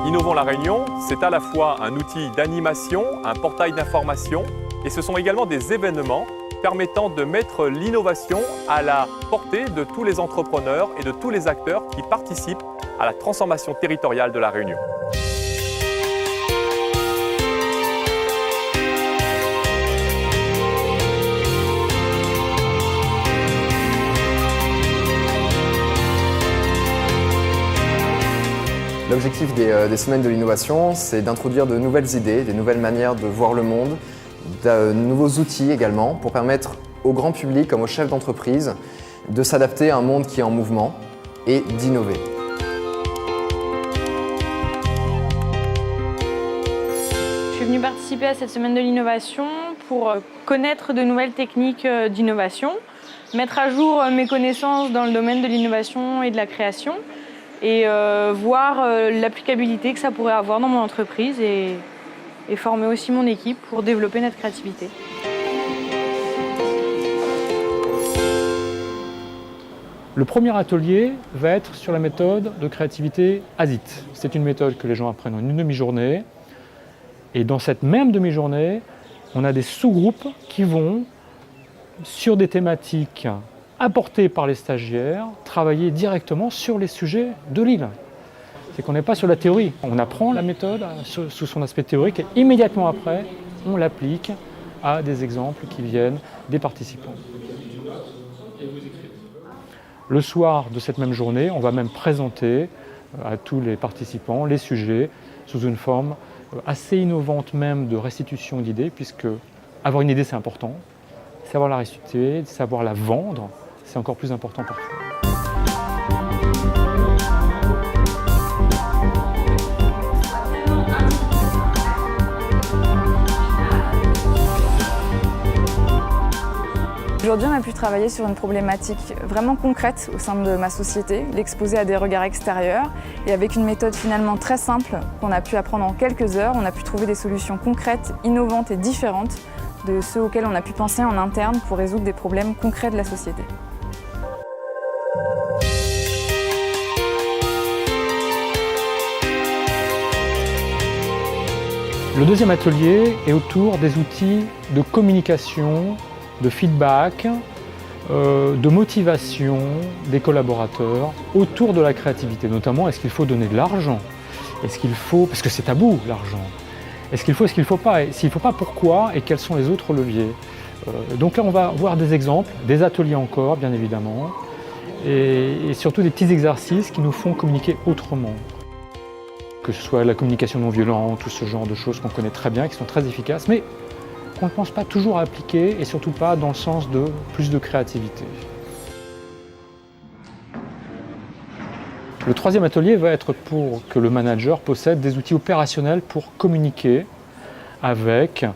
Innovons la Réunion, c'est à la fois un outil d'animation, un portail d'information, et ce sont également des événements permettant de mettre l'innovation à la portée de tous les entrepreneurs et de tous les acteurs qui participent à la transformation territoriale de la Réunion. L'objectif des Semaines de l'innovation, c'est d'introduire de nouvelles idées, des nouvelles manières de voir le monde, de nouveaux outils également, pour permettre au grand public comme aux chefs d'entreprise de s'adapter à un monde qui est en mouvement et d'innover. Je suis venue participer à cette Semaine de l'innovation pour connaître de nouvelles techniques d'innovation, mettre à jour mes connaissances dans le domaine de l'innovation et de la création, et voir l'applicabilité que ça pourrait avoir dans mon entreprise et former aussi mon équipe pour développer notre créativité. Le premier atelier va être sur la méthode de créativité ASIT. C'est une méthode que les gens apprennent en une demi-journée. Et dans cette même demi-journée, on a des sous-groupes qui vont, sur des thématiques apportées par les stagiaires, travailler directement sur les sujets de l'île. C'est qu'on n'est pas sur la théorie. On apprend la méthode sous son aspect théorique et immédiatement après, on l'applique à des exemples qui viennent des participants. Le soir de cette même journée, on va même présenter à tous les participants les sujets sous une forme assez innovante même de restitution d'idées, puisque avoir une idée c'est important, savoir la restituer, savoir la vendre, c'est encore plus important parfois. Aujourd'hui, on a pu travailler sur une problématique vraiment concrète au sein de ma société, l'exposer à des regards extérieurs. Et avec une méthode finalement très simple qu'on a pu apprendre en quelques heures, on a pu trouver des solutions concrètes, innovantes et différentes de ceux auxquels on a pu penser en interne pour résoudre des problèmes concrets de la société. Le deuxième atelier est autour des outils de communication, de feedback, de motivation des collaborateurs autour de la créativité. Notamment, est-ce qu'il faut donner de l'argent? Est-ce qu'il faut, parce que c'est tabou l'argent, est-ce qu'il faut, pas? Et s'il ne faut pas, pourquoi? Et quels sont les autres leviers? Donc là, on va voir des exemples, des ateliers encore, bien évidemment, et surtout des petits exercices qui nous font communiquer autrement. Que ce soit la communication non violente, tout ce genre de choses qu'on connaît très bien, qui sont très efficaces, mais qu'on ne pense pas toujours à appliquer, et surtout pas dans le sens de plus de créativité. Le troisième atelier va être pour que le manager possède des outils opérationnels pour communiquer avec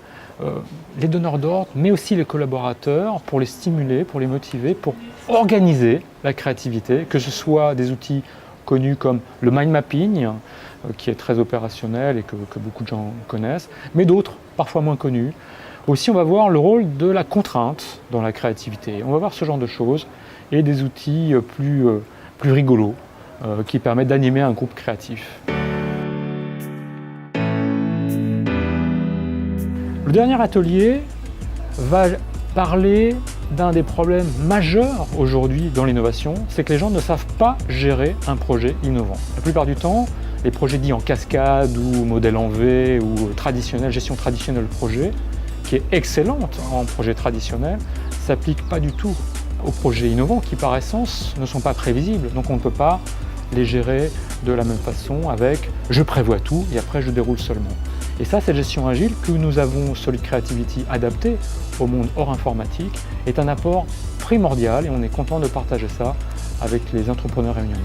les donneurs d'ordre, mais aussi les collaborateurs, pour les stimuler, pour les motiver, pour organiser la créativité, que ce soit des outils connus comme le mind mapping, qui est très opérationnel et que beaucoup de gens connaissent, mais d'autres, parfois moins connus. Aussi, on va voir le rôle de la contrainte dans la créativité. On va voir ce genre de choses et des outils plus rigolos qui permettent d'animer un groupe créatif. Le dernier atelier va parler d'un des problèmes majeurs aujourd'hui dans l'innovation, c'est que les gens ne savent pas gérer un projet innovant. La plupart du temps, les projets dits en cascade ou modèle en V ou traditionnel, gestion traditionnelle de projet, qui est excellente en projet traditionnel, ne s'applique pas du tout aux projets innovants qui par essence ne sont pas prévisibles. Donc on ne peut pas les gérer de la même façon avec « je prévois tout et après je déroule seulement ». Et ça, cette gestion agile que nous avons Solid Creativity adaptée au monde hors informatique est un apport primordial et on est content de partager ça avec les entrepreneurs réunionnais.